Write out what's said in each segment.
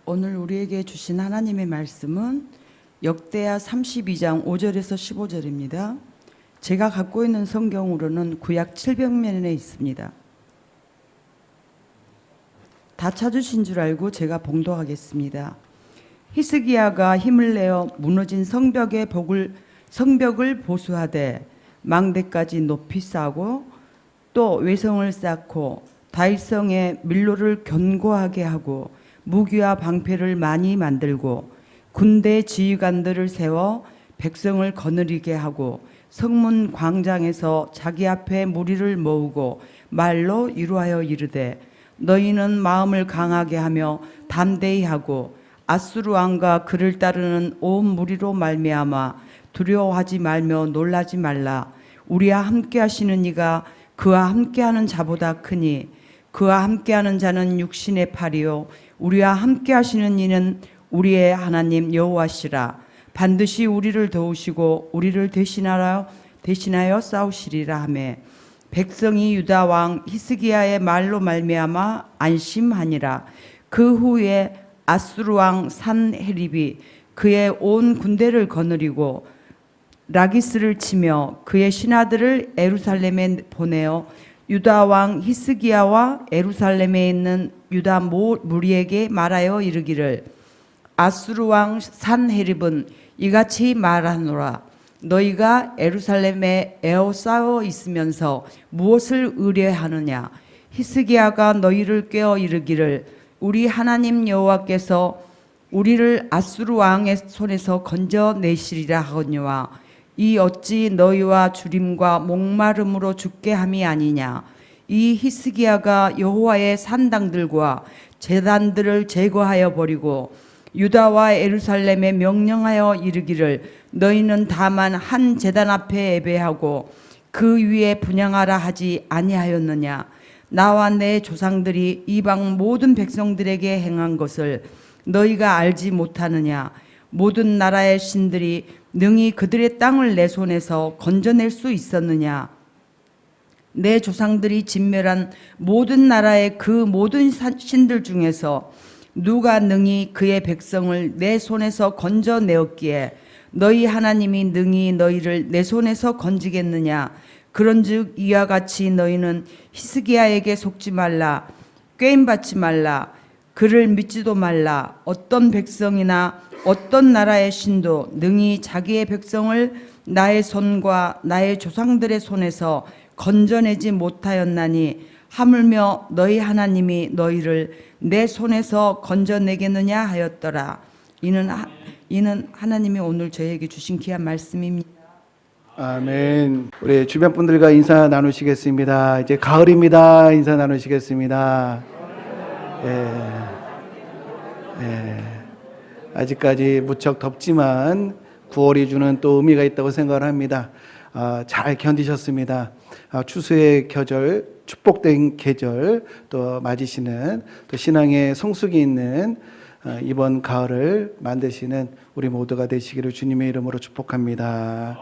오늘 우리에게 주신 하나님의 말씀은 역대하 32장 5절에서 15절입니다. 제가 갖고 있는 성경으로는 구약 700면에 있습니다. 다 찾으신 줄 알고 제가 봉독하겠습니다. 히스기야가 힘을 내어 무너진 성벽을 보수하되 망대까지 높이 쌓고 또 외성을 쌓고 다윗성에 밀로를 견고하게 하고 무기와 방패를 많이 만들고 군대 지휘관들을 세워 백성을 거느리게 하고 성문 광장에서 자기 앞에 무리를 모으고 말로 위로하여 이르되 너희는 마음을 강하게 하며 담대히 하고 아수르 왕과 그를 따르는 온 무리로 말미암아 두려워하지 말며 놀라지 말라. 우리와 함께 하시는 이가 그와 함께하는 자보다 크니 그와 함께하는 자는 육신의 팔이요 우리와 함께 하시는 이는 우리의 하나님 여호와시라. 반드시 우리를 도우시고 우리를 대신하여 싸우시리라 하며 백성이 유다 왕 히스기야의 말로 말미암아 안심하니라. 그 후에 아수르 왕 산헤립이 그의 온 군대를 거느리고 라기스를 치며 그의 신하들을 에루살렘에 보내어 유다 왕 히스기야와 에루살렘에 있는 유다 무리에게 말하여 이르기를 아수르 왕 산헤립은 이같이 말하노라. 너희가 에루살렘에 에워싸여 있으면서 무엇을 의뢰하느냐. 히스기야가 너희를 깨어 이르기를 우리 하나님 여호와께서 우리를 아수르 왕의 손에서 건져내시리라 하거니와 이 어찌 너희와 주림과 목마름으로 죽게 함이 아니냐. 이 히스기야가 여호와의 산당들과 제단들을 제거하여 버리고 유다와 에루살렘에 명령하여 이르기를 너희는 다만 한 제단 앞에 예배하고 그 위에 분향하라 하지 아니하였느냐. 나와 내 조상들이 이방 모든 백성들에게 행한 것을 너희가 알지 못하느냐. 모든 나라의 신들이 능히 그들의 땅을 내 손에서 건져낼 수 있었느냐. 내 조상들이 진멸한 모든 나라의 그 모든 신들 중에서 누가 능히 그의 백성을 내 손에서 건져내었기에 너희 하나님이 능히 너희를 내 손에서 건지겠느냐. 그런즉 이와 같이 너희는 히스기야에게 속지 말라. 꾀임받지 말라. 그를 믿지도 말라. 어떤 백성이나 어떤 나라의 신도 능히 자기의 백성을 나의 손과 나의 조상들의 손에서 건져내지 못하였나니 하물며 너희 하나님이 너희를 내 손에서 건져내겠느냐 하였더라. 이는 하나님이 오늘 저에게 주신 귀한 말씀입니다. 아멘. 우리 주변 분들과 인사 나누시겠습니다. 이제 가을입니다. 인사 나누시겠습니다. 아직까지 무척 덥지만 9월이 주는 또 의미가 있다고 생각을 합니다. 잘 견디셨습니다. 추수의 계절, 축복된 계절 또 맞으시는 또 신앙의 성숙이 있는 이번 가을을 만드시는 우리 모두가 되시기를 주님의 이름으로 축복합니다.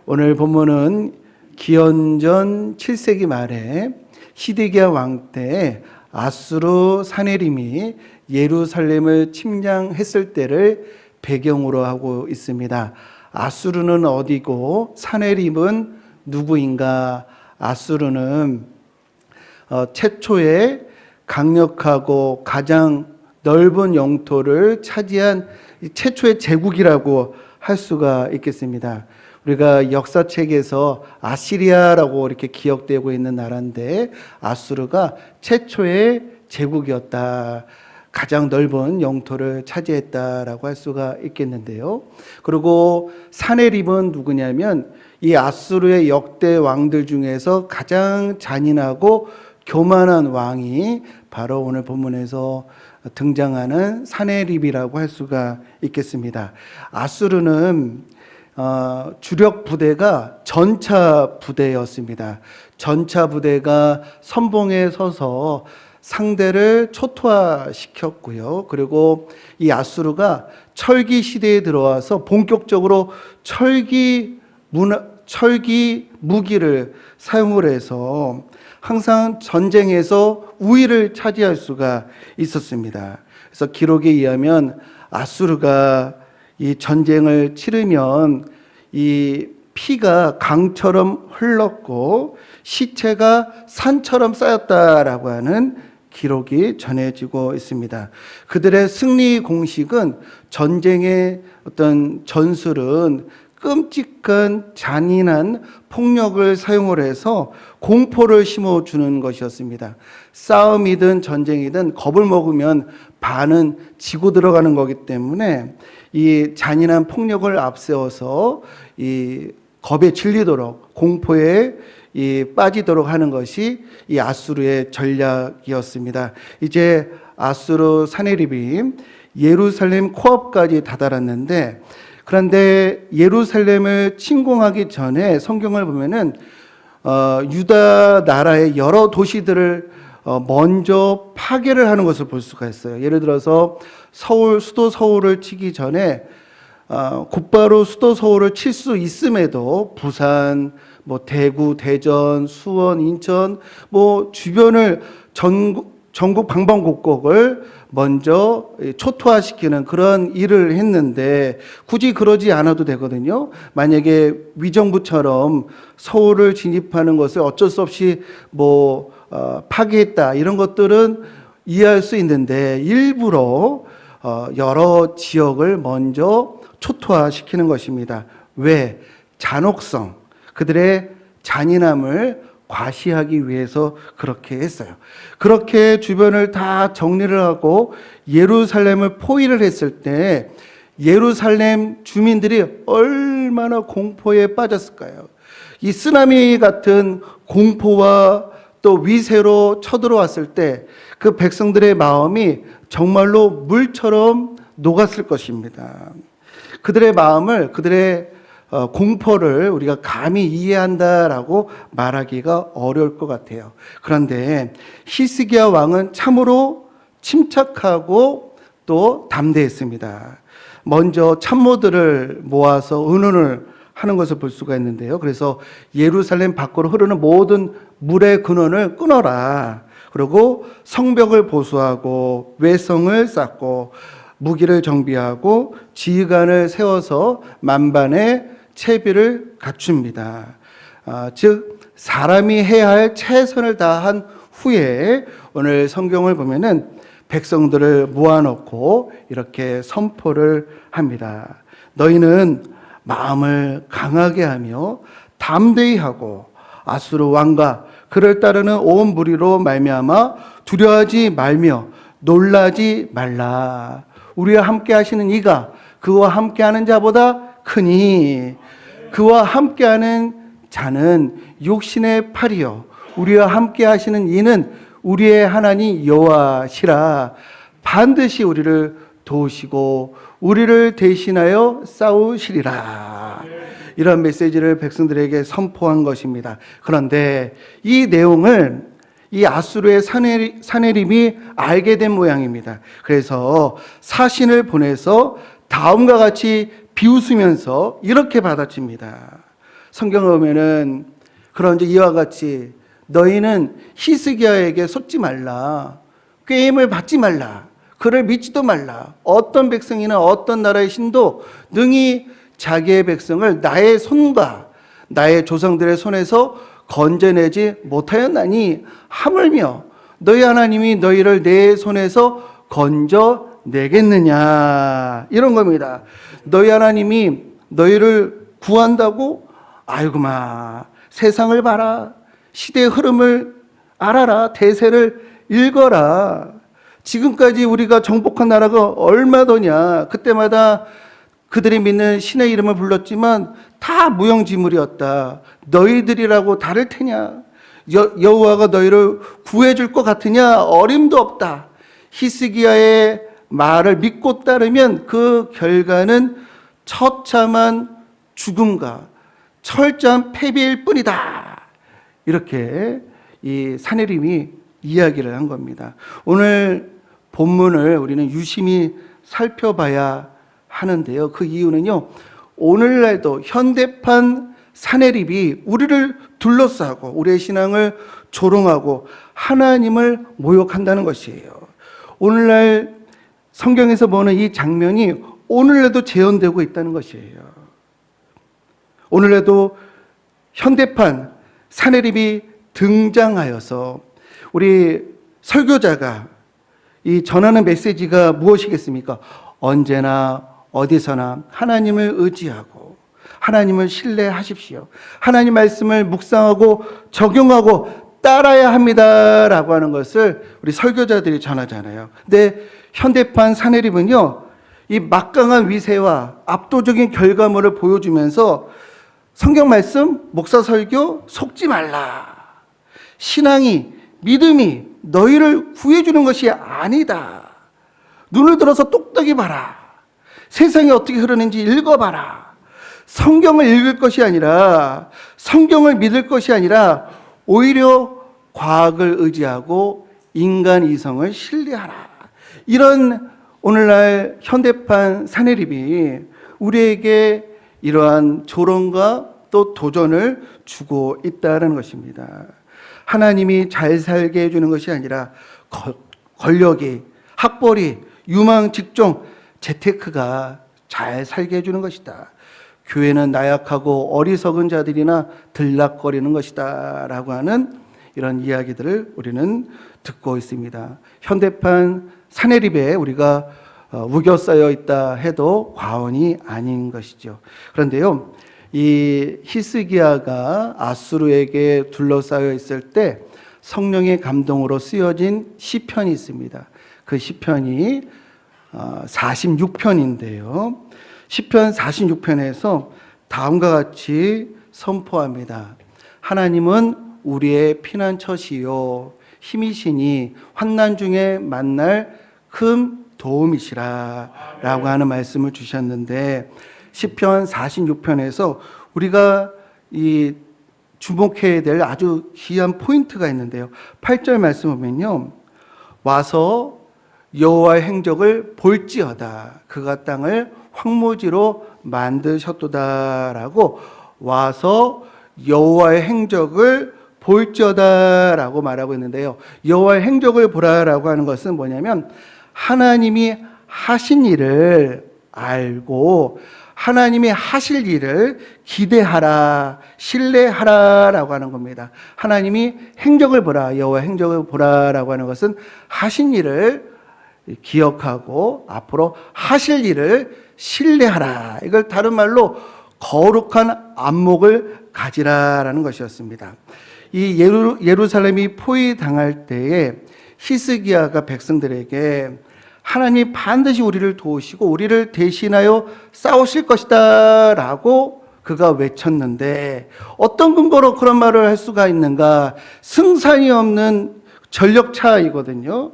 오늘 본문은 기원전 7세기 말에 히스기야 왕 때 아수르 산헤립이 예루살렘을 침략했을 때를 배경으로 하고 있습니다. 아수르는 어디고 산헤립은 누구인가? 아수르는 최초의 강력하고 가장 넓은 영토를 차지한 최초의 제국이라고 할 수가 있겠습니다. 우리가 역사책에서 아시리아라고 이렇게 기억되고 있는 나라인데 아수르가 최초의 제국이었다. 가장 넓은 영토를 차지했다라고 할 수가 있겠는데요. 그리고 산헤립은 누구냐면 이 아수르의 역대 왕들 중에서 가장 잔인하고 교만한 왕이 바로 오늘 본문에서 등장하는 산헤립이라고 할 수가 있겠습니다. 아수르는 주력 부대가 전차 부대였습니다. 전차 부대가 선봉에 서서 상대를 초토화시켰고요. 그리고 이 아수르가 철기 시대에 들어와서 본격적으로 철기 무기를 사용을 해서 항상 전쟁에서 우위를 차지할 수가 있었습니다. 그래서 기록에 의하면 아수르가 이 전쟁을 치르면 이 피가 강처럼 흘렀고 시체가 산처럼 쌓였다라고 하는 기록이 전해지고 있습니다. 그들의 승리 공식은 전쟁의 어떤 전술은 끔찍한 잔인한 폭력을 사용을 해서 공포를 심어주는 것이었습니다. 싸움이든 전쟁이든 겁을 먹으면 반은 지고 들어가는 거기 때문에 이 잔인한 폭력을 앞세워서 이 겁에 질리도록 공포에 빠지도록 하는 것이 이 아수르의 전략이었습니다. 이제 아수르 사네립이 예루살렘 코앞까지 다다랐는데, 그런데 예루살렘을 침공하기 전에 성경을 보면은 유다 나라의 여러 도시들을 먼저 파괴를 하는 것을 볼 수가 있어요. 예를 들어서 수도 서울을 치기 전에 곧바로 수도 서울을 칠 수 있음에도 부산, 대구, 대전, 수원, 인천, 주변을 전국 방방곡곡을 먼저 초토화시키는 그런 일을 했는데 굳이 그러지 않아도 되거든요. 만약에 위정부처럼 서울을 진입하는 것을 어쩔 수 없이 파괴했다, 이런 것들은 이해할 수 있는데 일부러 여러 지역을 먼저 초토화시키는 것입니다. 왜? 잔혹성, 그들의 잔인함을 과시하기 위해서 그렇게 했어요. 그렇게 주변을 다 정리를 하고 예루살렘을 포위를 했을 때 예루살렘 주민들이 얼마나 공포에 빠졌을까요? 이 쓰나미 같은 공포와 또 위세로 쳐들어왔을 때 그 백성들의 마음이 정말로 물처럼 녹았을 것입니다. 그들의 마음을, 그들의 공포를 우리가 감히 이해한다라고 말하기가 어려울 것 같아요. 그런데 히스기야 왕은 참으로 침착하고 또 담대했습니다. 먼저 참모들을 모아서 의논을 하는 것을 볼 수가 있는데요. 그래서 예루살렘 밖으로 흐르는 모든 물의 근원을 끊어라. 그리고 성벽을 보수하고 외성을 쌓고 무기를 정비하고 지휘관을 세워서 만반의 채비를 갖춥니다. 즉 사람이 해야 할 최선을 다한 후에 오늘 성경을 보면은 백성들을 모아놓고 이렇게 선포를 합니다. 너희는 마음을 강하게 하며 담대히 하고 아수르 왕과 그를 따르는 온 무리로 말미암아 두려워하지 말며 놀라지 말라. 우리와 함께 하시는 이가 그와 함께하는 자보다 크니 그와 함께하는 자는 육신의 팔이요 우리와 함께 하시는 이는 우리의 하나님 여호와시라. 반드시 우리를 도우시고 우리를 대신하여 싸우시리라. 이런 메시지를 백성들에게 선포한 것입니다. 그런데 이 내용을 이 아수르의 사네립이 알게 된 모양입니다. 그래서 사신을 보내서 다음과 같이 비웃으면서 이렇게 받아칩니다. 성경을 보면은 그런지 이와 같이 너희는 히스기야에게 속지 말라. 꾀임을 받지 말라. 그를 믿지도 말라. 어떤 백성이나 어떤 나라의 신도 능히 자기의 백성을 나의 손과 나의 조상들의 손에서 건져내지 못하였나니 하물며 너희 하나님이 너희를 내 손에서 건져내겠느냐, 이런 겁니다. 너희 하나님이 너희를 구한다고? 아이고마, 세상을 봐라. 시대의 흐름을 알아라. 대세를 읽어라. 지금까지 우리가 정복한 나라가 얼마더냐. 그때마다 그들이 믿는 신의 이름을 불렀지만 다 무용지물이었다. 너희들이라고 다를 테냐? 여호와가 너희를 구해줄 것 같으냐? 어림도 없다. 히스기야의 말을 믿고 따르면 그 결과는 처참한 죽음과 철저한 패배일 뿐이다. 이렇게 이 사네립이 이야기를 한 겁니다. 오늘 본문을 우리는 유심히 살펴봐야 하는데요. 그 이유는요, 오늘날도 현대판 사네립이 우리를 둘러싸고 우리의 신앙을 조롱하고 하나님을 모욕한다는 것이에요. 오늘날 성경에서 보는 이 장면이 오늘날도 재현되고 있다는 것이에요. 오늘날도 현대판 산헤립이 등장하여서 우리 설교자가 이 전하는 메시지가 무엇이겠습니까? 언제나 어디서나 하나님을 의지하고 하나님을 신뢰하십시오. 하나님 말씀을 묵상하고 적용하고 따라야 합니다라고 하는 것을 우리 설교자들이 전하잖아요. 근데 현대판 산헤립은요, 이 막강한 위세와 압도적인 결과물을 보여주면서 성경 말씀, 목사 설교 속지 말라. 신앙이, 믿음이 너희를 구해주는 것이 아니다. 눈을 들어서 똑똑히 봐라. 세상이 어떻게 흐르는지 읽어봐라. 성경을 읽을 것이 아니라, 성경을 믿을 것이 아니라 오히려 과학을 의지하고 인간 이성을 신뢰하라. 이런 오늘날 현대판 산헤립이 우리에게 이러한 조롱과 또 도전을 주고 있다는 것입니다. 하나님이 잘 살게 해주는 것이 아니라 권력이, 학벌이, 유망, 직종, 재테크가 잘 살게 해주는 것이다. 교회는 나약하고 어리석은 자들이나 들락거리는 것이다 라고 하는 이런 이야기들을 우리는 듣고 있습니다. 현대판 산헤립에 우리가 우겨싸여 있다 해도 과언이 아닌 것이죠. 그런데요, 이 히스기야가 아수르에게 둘러싸여 있을 때 성령의 감동으로 쓰여진 시편이 있습니다. 그 시편이 46편인데요. 시편 46편에서 다음과 같이 선포합니다. 하나님은 우리의 피난처시요 힘이시니 환난 중에 만날 큰 도움이시라 라고 하는 말씀을 주셨는데, 시편 46편에서 우리가 이 주목해야 될 아주 귀한 포인트가 있는데요. 8절 말씀 보면요, 와서 여호와의 행적을 볼지어다. 그가 땅을 황무지로 만드셨도다라고, 와서 여호와의 행적을 볼지어다라고 말하고 있는데요. 여호와의 행적을 보라라고 하는 것은 뭐냐면 하나님이 하신 일을 알고 하나님이 하실 일을 기대하라, 신뢰하라라고 하는 겁니다. 하나님이 행적을 보라, 여호와 행적을 보라라고 하는 것은 하신 일을 기억하고 앞으로 하실 일을 신뢰하라. 이걸 다른 말로 거룩한 안목을 가지라라는 것이었습니다. 이 예루살렘이 포위당할 때에 히스기야가 백성들에게 하나님이 반드시 우리를 도우시고 우리를 대신하여 싸우실 것이다 라고 그가 외쳤는데, 어떤 근거로 그런 말을 할 수가 있는가? 승산이 없는 전력차이거든요.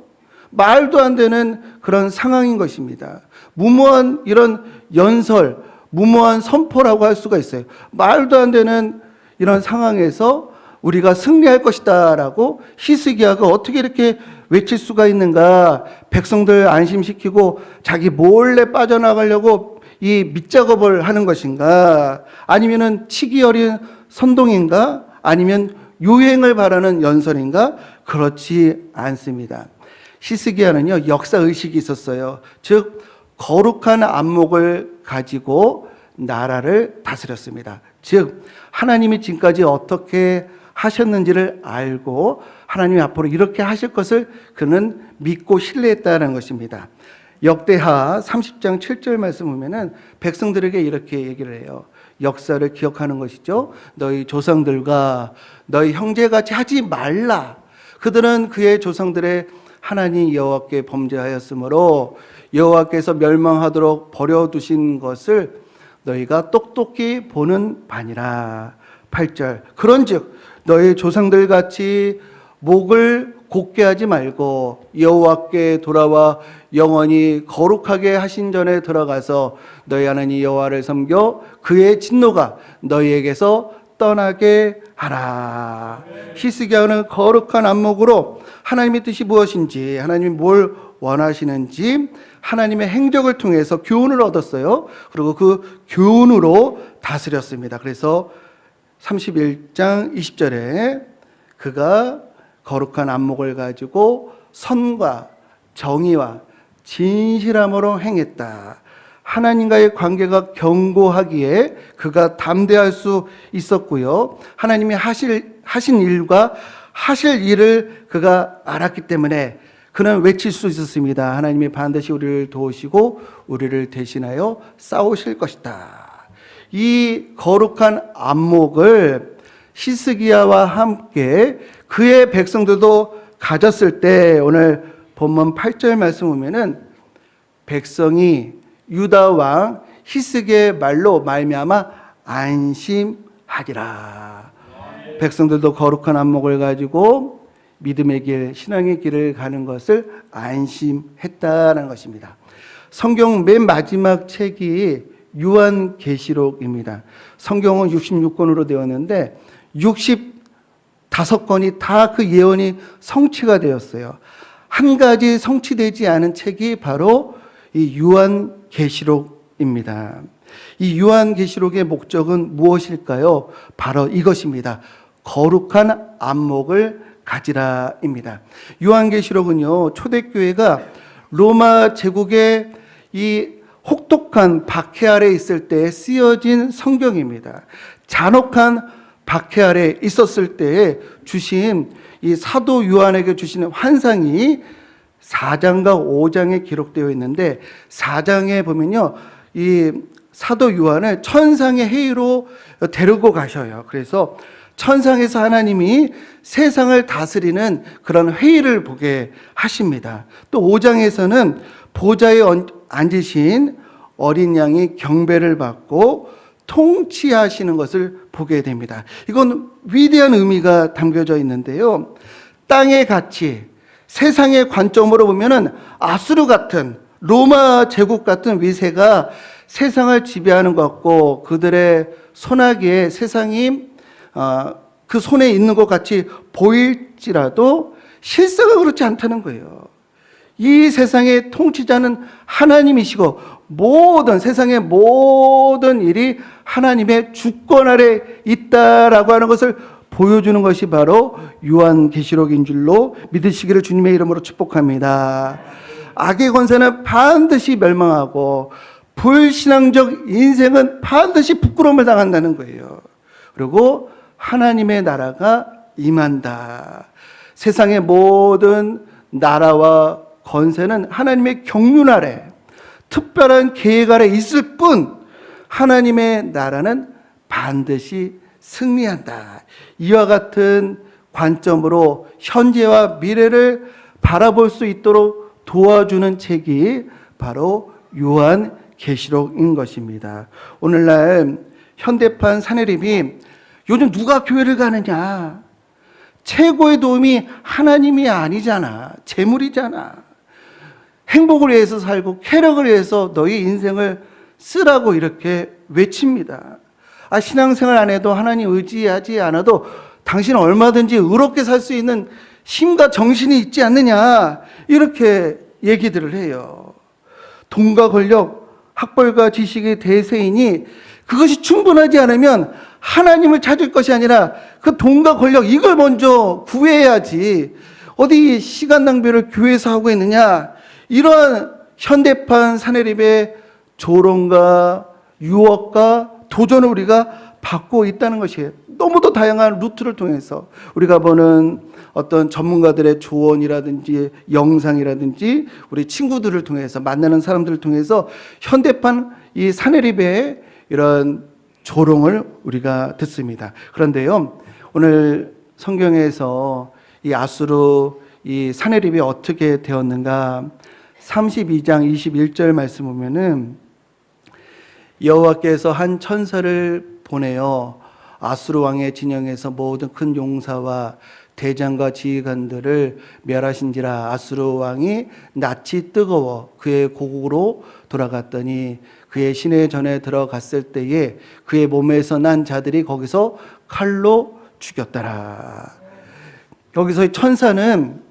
말도 안 되는 그런 상황인 것입니다. 무모한 이런 연설, 무모한 선포라고 할 수가 있어요. 말도 안 되는 이런 상황에서 우리가 승리할 것이다 라고 히스기야가 어떻게 이렇게 외칠 수가 있는가? 백성들 안심시키고 자기 몰래 빠져나가려고 이 밑작업을 하는 것인가? 아니면은 치기 어린 선동인가? 아니면 유행을 바라는 연설인가? 그렇지 않습니다. 히스기야는요, 역사의식이 있었어요. 즉 거룩한 안목을 가지고 나라를 다스렸습니다. 즉 하나님이 지금까지 어떻게 하셨는지를 알고 하나님이 앞으로 이렇게 하실 것을 그는 믿고 신뢰했다는 것입니다. 역대하 30장 7절 말씀 보면은 백성들에게 이렇게 얘기를 해요. 역사를 기억하는 것이죠. 너희 조상들과 너희 형제같이 하지 말라. 그들은 그의 조상들의 하나님 여호와께 범죄하였으므로 여호와께서 멸망하도록 버려두신 것을 너희가 똑똑히 보는 바니라. 8절 그런즉 너희 조상들 같이 목을 곧게 하지 말고 여호와께 돌아와 영원히 거룩하게 하신 전에 들어가서 너희 하나님 여호와를 섬겨 그의 진노가 너희에게서 떠나게 하라. 히스기야는 거룩한 안목으로 하나님의 뜻이 무엇인지, 하나님이 뭘 원하시는지 하나님의 행적을 통해서 교훈을 얻었어요. 그리고 그 교훈으로 다스렸습니다. 그래서 31장 20절에 그가 거룩한 안목을 가지고 선과 정의와 진실함으로 행했다. 하나님과의 관계가 견고하기에 그가 담대할 수 있었고요. 하나님이 하신 일과 하실 일을 그가 알았기 때문에 그는 외칠 수 있었습니다. 하나님이 반드시 우리를 도우시고 우리를 대신하여 싸우실 것이다. 이 거룩한 안목을 히스기야와 함께 그의 백성들도 가졌을 때 오늘 본문 8절 말씀 보면은 백성이 유다 왕 히스기야의 말로 말미암아 안심하리라. 백성들도 거룩한 안목을 가지고 믿음의 길, 신앙의 길을 가는 것을 안심했다라는 것입니다. 성경 맨 마지막 책이 요한계시록입니다. 성경은 66권으로 되었는데 65권이 다 그 예언이 성취가 되었어요. 한 가지 성취되지 않은 책이 바로 이 요한계시록입니다. 이 요한계시록의 목적은 무엇일까요? 바로 이것입니다. 거룩한 안목을 가지라입니다. 요한계시록은요, 초대교회가 로마 제국의 이 혹독한 박해 아래 있을 때 쓰여진 성경입니다. 잔혹한 박해 아래 있었을 때에 주신 이 사도 요한에게 주시는 환상이 4장과 5장에 기록되어 있는데 4장에 보면요, 이 사도 요한을 천상의 회의로 데리고 가셔요. 그래서 천상에서 하나님이 세상을 다스리는 그런 회의를 보게 하십니다. 또 5장에서는 보좌에 앉으신 어린 양이 경배를 받고 통치하시는 것을 보게 됩니다. 이건 위대한 의미가 담겨져 있는데요. 땅의 가치, 세상의 관점으로 보면은 아수르 같은 로마 제국 같은 위세가 세상을 지배하는 것 같고 그들의 손아귀에 세상이 그 손에 있는 것 같이 보일지라도 실상은 그렇지 않다는 거예요. 이 세상의 통치자는 하나님이시고 세상의 모든 일이 하나님의 주권 아래 있다라고 하는 것을 보여주는 것이 바로 요한계시록인 줄로 믿으시기를 주님의 이름으로 축복합니다. 악의 권세는 반드시 멸망하고 불신앙적 인생은 반드시 부끄러움을 당한다는 거예요. 그리고 하나님의 나라가 임한다. 세상의 모든 나라와 권세는 하나님의 경륜 아래 특별한 계획 아래 있을 뿐 하나님의 나라는 반드시 승리한다. 이와 같은 관점으로 현재와 미래를 바라볼 수 있도록 도와주는 책이 바로 요한계시록인 것입니다. 오늘날 현대판 사내립이 요즘 누가 교회를 가느냐? 최고의 도움이 하나님이 아니잖아. 재물이잖아. 행복을 위해서 살고 쾌락을 위해서 너희 인생을 쓰라고 이렇게 외칩니다. 신앙생활 안 해도 하나님 의지하지 않아도 당신은 얼마든지 의롭게 살 수 있는 힘과 정신이 있지 않느냐 이렇게 얘기들을 해요. 돈과 권력, 학벌과 지식의 대세이니 그것이 충분하지 않으면 하나님을 찾을 것이 아니라 그 돈과 권력 이걸 먼저 구해야지 어디 시간 낭비를 교회에서 하고 있느냐. 이러한 현대판 사내립의 조롱과 유혹과 도전을 우리가 받고 있다는 것이에요. 너무도 다양한 루트를 통해서 우리가 보는 어떤 전문가들의 조언이라든지 영상이라든지 우리 친구들을 통해서 만나는 사람들을 통해서 현대판 이 사내립의 이런 조롱을 우리가 듣습니다. 그런데요, 오늘 성경에서 이 아수르 이 사내립이 어떻게 되었는가 32장 21절 말씀 보면은 여호와께서 한 천사를 보내어 아수르 왕의 진영에서 모든 큰 용사와 대장과 지휘관들을 멸하신지라. 아수르 왕이 낯이 뜨거워 그의 고국으로 돌아갔더니 그의 시내 전에 들어갔을 때에 그의 몸에서 난 자들이 거기서 칼로 죽였더라. 여기서 천사는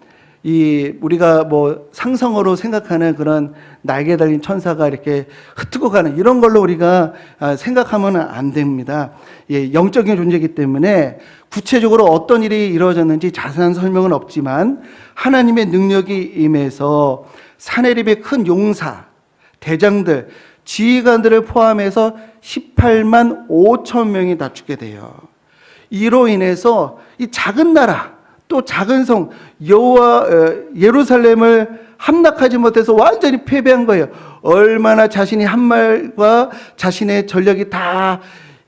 이 우리가 뭐 상성어로 생각하는 그런 날개 달린 천사가 이렇게 흩트고 가는 이런 걸로 우리가 생각하면 안 됩니다. 예, 영적인 존재이기 때문에 구체적으로 어떤 일이 이루어졌는지 자세한 설명은 없지만 하나님의 능력이 임해서 사내립의 큰 용사, 대장들, 지휘관들을 포함해서 18만 5천 명이 다 죽게 돼요. 이로 인해서 이 작은 나라, 또 작은 성 예루살렘을 함락하지 못해서 완전히 패배한 거예요. 얼마나 자신이 한 말과 자신의 전력이 다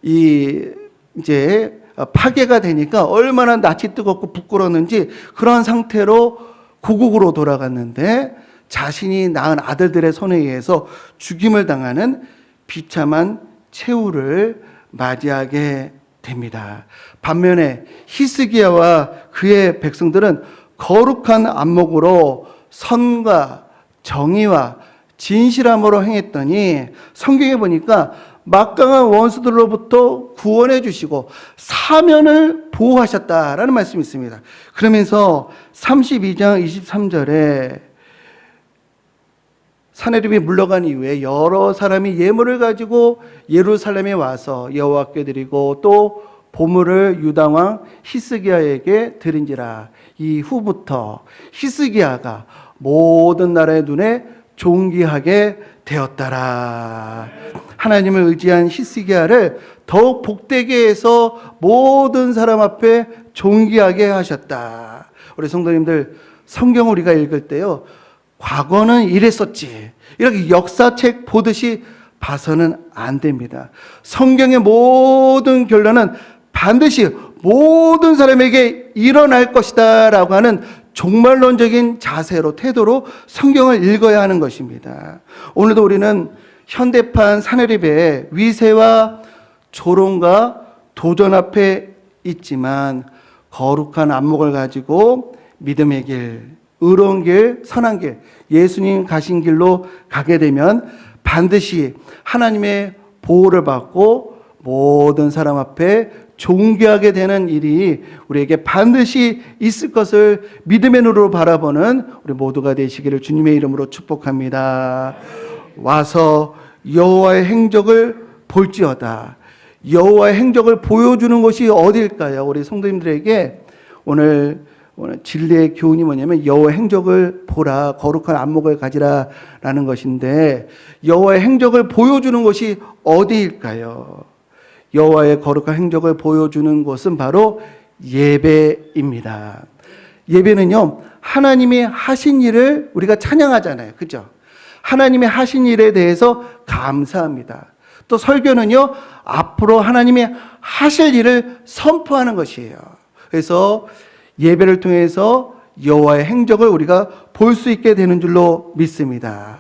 이제 파괴가 되니까 얼마나 낯이 뜨겁고 부끄러웠는지 그런 상태로 고국으로 돌아갔는데 자신이 낳은 아들들의 손에 의해서 죽임을 당하는 비참한 최후를 맞이하게 됩니다. 반면에 히스기야와 그의 백성들은 거룩한 안목으로 선과 정의와 진실함으로 행했더니 성경에 보니까 막강한 원수들로부터 구원해 주시고 사면을 보호하셨다라는 말씀이 있습니다. 그러면서 32장 23절에 사내립이 물러간 이후에 여러 사람이 예물을 가지고 예루살렘에 와서 여호와께 드리고 또 보물을 유다왕 히스기야에게 드린지라. 이후부터 히스기야가 모든 나라의 눈에 존귀하게 되었더라. 하나님을 의지한 히스기야를 더욱 복되게 해서 모든 사람 앞에 존귀하게 하셨다. 우리 성도님들, 성경을 우리가 읽을 때요, 과거는 이랬었지, 이렇게 역사책 보듯이 봐서는 안 됩니다. 성경의 모든 결론은 반드시 모든 사람에게 일어날 것이다 라고 하는 종말론적인 자세로, 태도로 성경을 읽어야 하는 것입니다. 오늘도 우리는 현대판 사내립의 위세와 조롱과 도전 앞에 있지만 거룩한 안목을 가지고 믿음의 길, 의로운 길, 선한 길, 예수님 가신 길로 가게 되면 반드시 하나님의 보호를 받고 모든 사람 앞에 존귀하게 되는 일이 우리에게 반드시 있을 것을 믿음의 눈으로 바라보는 우리 모두가 되시기를 주님의 이름으로 축복합니다. 와서 여호와의 행적을 볼지어다. 여호와의 행적을 보여주는 곳이 어디일까요? 우리 성도님들에게 오늘 진리의 교훈이 뭐냐면 여호와의 행적을 보라, 거룩한 안목을 가지라라는 것인데, 여호와의 행적을 보여주는 곳이 어디일까요? 여호와의 거룩한 행적을 보여주는 곳은 바로 예배입니다. 예배는요, 하나님이 하신 일을 우리가 찬양하잖아요. 그죠? 하나님의 하신 일에 대해서 감사합니다. 또 설교는요, 앞으로 하나님이 하실 일을 선포하는 것이에요. 그래서 예배를 통해서 여호와의 행적을 우리가 볼 수 있게 되는 줄로 믿습니다.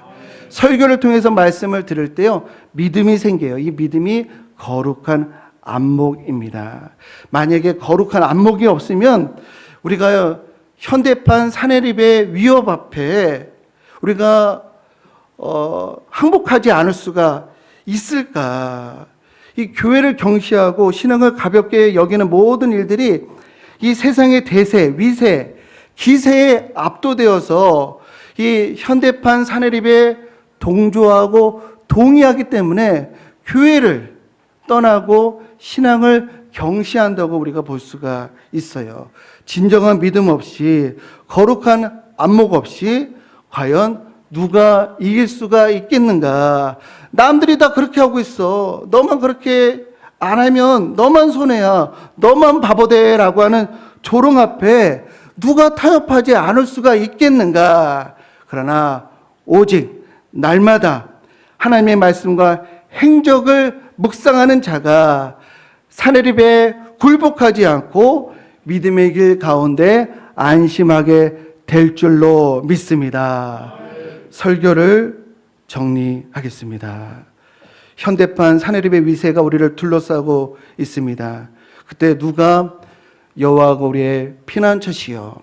설교를 통해서 말씀을 들을 때요, 믿음이 생겨요. 이 믿음이 거룩한 안목입니다. 만약에 거룩한 안목이 없으면 우리가 현대판 사내립의 위협 앞에 우리가 항복하지 않을 수가 있을까? 이 교회를 경시하고 신앙을 가볍게 여기는 모든 일들이 이 세상의 대세, 위세, 기세에 압도되어서 이 현대판 사내립에 동조하고 동의하기 때문에 교회를 떠나고 신앙을 경시한다고 우리가 볼 수가 있어요. 진정한 믿음 없이, 거룩한 안목 없이 과연 누가 이길 수가 있겠는가? 남들이 다 그렇게 하고 있어. 너만 그렇게 안 하면 너만 손해야, 너만 바보돼라고 하는 조롱 앞에 누가 타협하지 않을 수가 있겠는가? 그러나 오직 날마다 하나님의 말씀과 행적을 묵상하는 자가 사내립에 굴복하지 않고 믿음의 길 가운데 안심하게 될 줄로 믿습니다. 설교를 정리하겠습니다. 현대판 사내립의 위세가 우리를 둘러싸고 있습니다. 그때 누가 여호와가 우리의 피난처시여,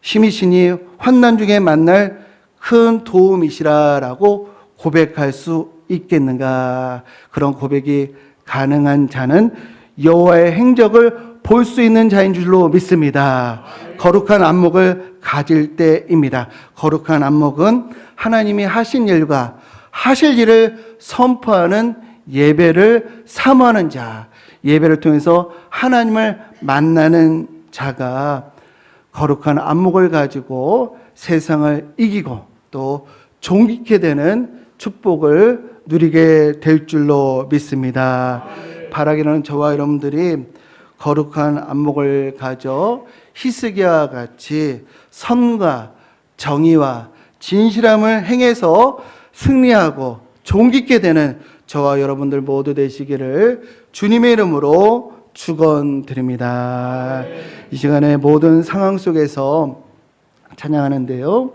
힘이시니 환난 중에 만날 큰 도움이시라라고 고백할 수 있겠는가? 그런 고백이 가능한 자는 여호와의 행적을 볼 수 있는 자인 줄로 믿습니다. 거룩한 안목을 가질 때입니다. 거룩한 안목은 하나님이 하신 일과 하실 일을 선포하는 예배를 사모하는 자, 예배를 통해서 하나님을 만나는 자가 거룩한 안목을 가지고 세상을 이기고 또 존귀케 되는 축복을 누리게 될 줄로 믿습니다. 바라기는 저와 여러분들이 거룩한 안목을 가져 히스기야와 같이 선과 정의와 진실함을 행해서 승리하고 존귀케 되는 저와 여러분들 모두 되시기를 주님의 이름으로 축원드립니다. 이 시간에 모든 상황 속에서 찬양하는데요.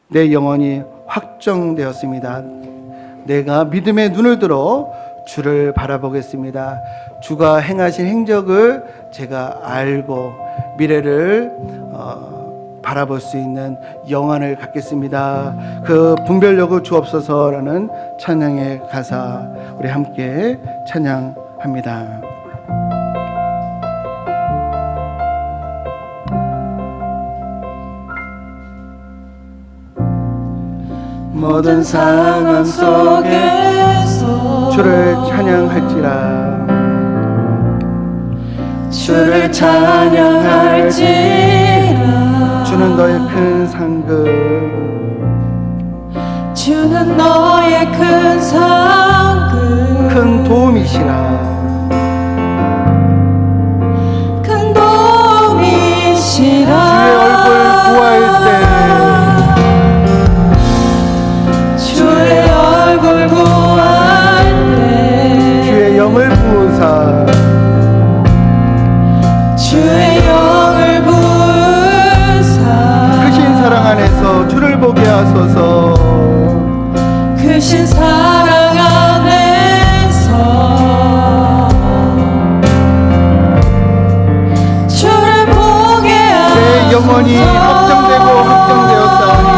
내 영혼이 확정되었습니다. 내가 믿음의 눈을 들어 주를 바라보겠습니다. 주가 행하신 행적을 제가 알고 미래를 바라볼 수 있는 영안을 갖겠습니다. 그 분별력을 주옵소서라는 찬양의 가사 우리 함께 찬양합니다. 모든 상황 속에서 주를 찬양할지라 주를 찬양할지라 주는 너의 큰 상급 주는 너의 큰 상급 큰 도움이시라 큰 도움이시라 주의 얼굴 구할 때 주의 얼굴 구할 때 주의 영을 부으사 주의 영을 부으사 크신 사랑 안에서 주를 보게 하소서 크신 사랑 안에서 주를 보게 하소서 내 영혼이 확정되고 확정되었사오니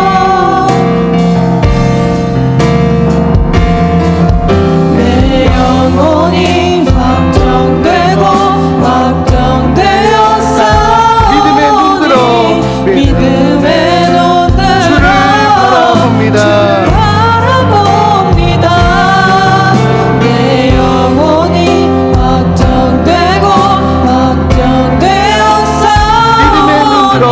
내 영혼이 확정되고 확정되었사오니 믿음의 눈 들어 믿음의 눈 들어 주를 바라봅니다. 바라봅니다. 내 영혼이 확정되고 확정되었사오니 믿음의 눈 들어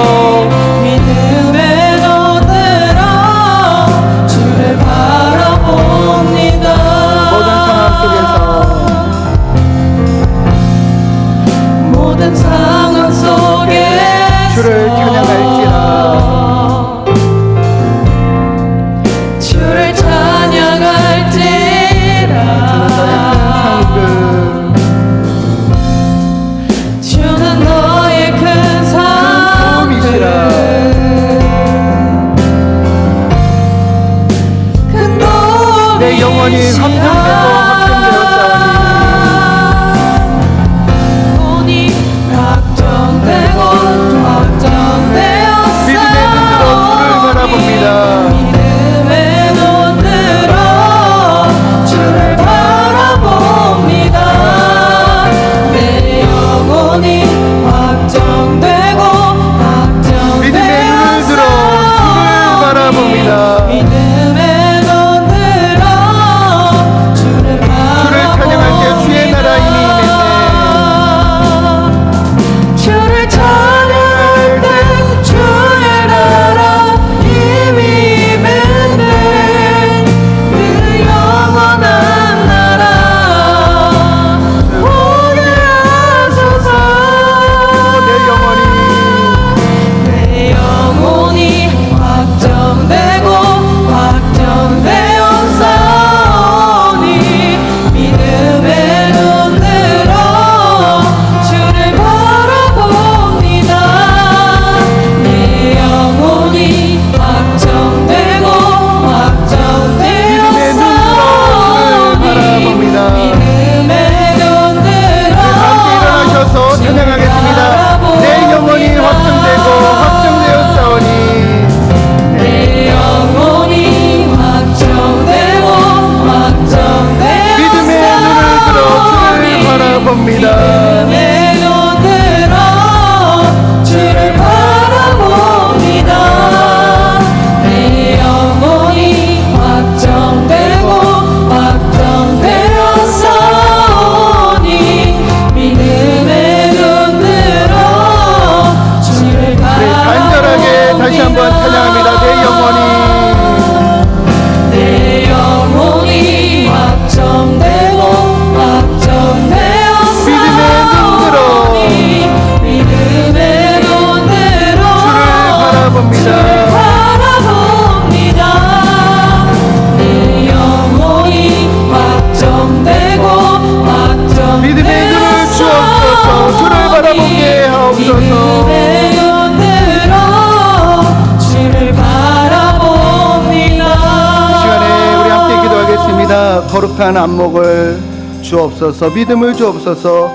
거룩한 안목을 주옵소서. 믿음을 주옵소서.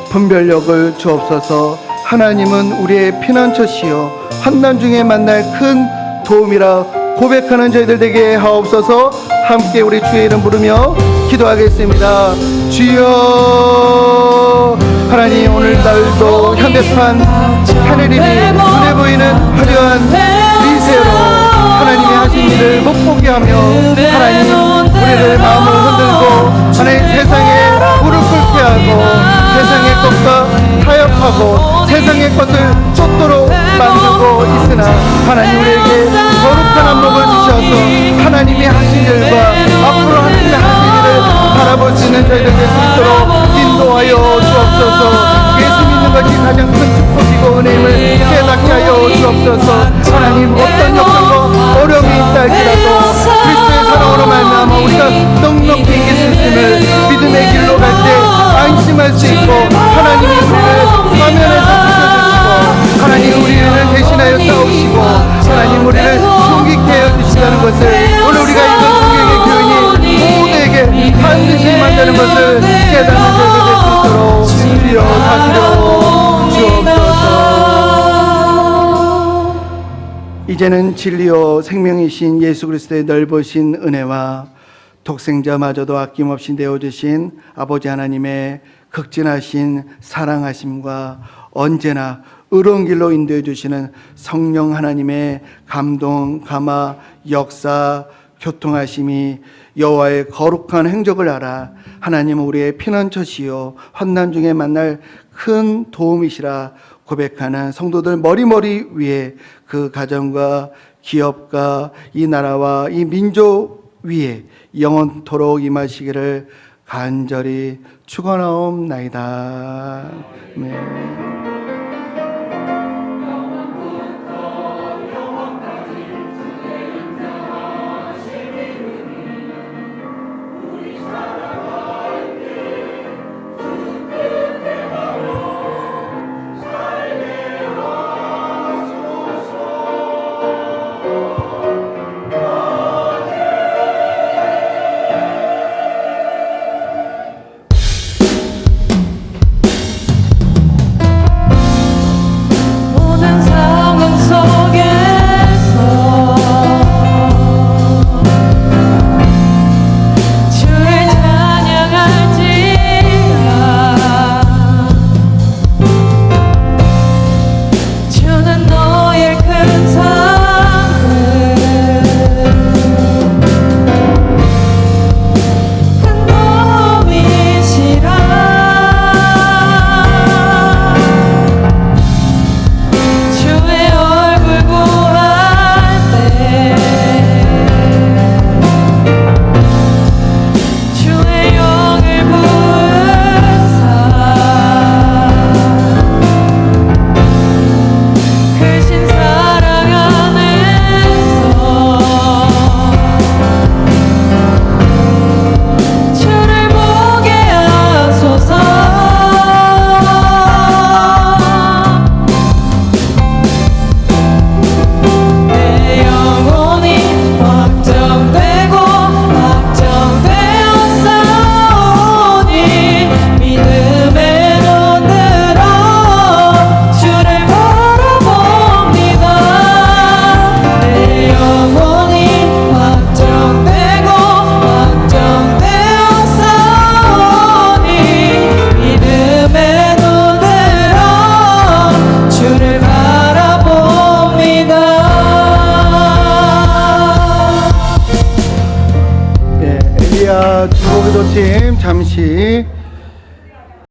분별력을 주옵소서. 하나님은 우리의 피난처시요 환난 중에 만날 큰 도움이라 고백하는 저희들 되게 하옵소서. 함께 우리 주의 이름 부르며 기도하겠습니다. 주여. 하나님, 오늘날도 현대판 하늘이 눈에 보이는 화려한 미세로 하나님이 하신 일을 못 보게 하며 하나님 우리를 마음을 흔들고 하나님 세상에 무릎 꿇게 하고 세상의 것과 타협하고 세상의 것을 쫓도록 만들고 있으나 하나님 우리에게 거룩한 안목을 주셔서 하나님이 하신 일과 앞으로 하나님이 하신 일을 바라볼 수 있는 저희들 될 수 있도록 인도하여 주옵소서. 예수 믿는 것이 가장 큰 축복이고 은혜임을 깨닫게 하여 주옵소서. 하나님 어떤 역경과 어려움이 있다 할지라도 그리스도의 사랑으로 말미암아 우리가 넉넉히 이길 수 있음을 믿음의 길로 갈 때 안심할 수 있고 하나님이 우리를 화면에서 지켜주시고 하나님 우리를 대신하여 싸우시고 하나님 우리를 용기케 하여 주신다는 것을 오늘 우리가 읽은 성경의 교훈이 모두에게 반드시 만드는 것을 깨닫는 저희가 될 수 있도록 주여 다스려 주옵소서. 이제는 진리요 생명이신 예수 그리스도의 넓으신 은혜와 독생자마저도 아낌없이 내어주신 아버지 하나님의 극진하신 사랑하심과 언제나 의로운 길로 인도해 주시는 성령 하나님의 감동, 감화, 역사, 교통하심이 여호와의 거룩한 행적을 알아 하나님은 우리의 피난처시요 환난 중에 만날 큰 도움이시라 고백하는 성도들 머리머리 위에 그 가정과 기업과 이 나라와 이 민족 위에 영원토록 임하시기를 간절히 축원하옵나이다. 아멘.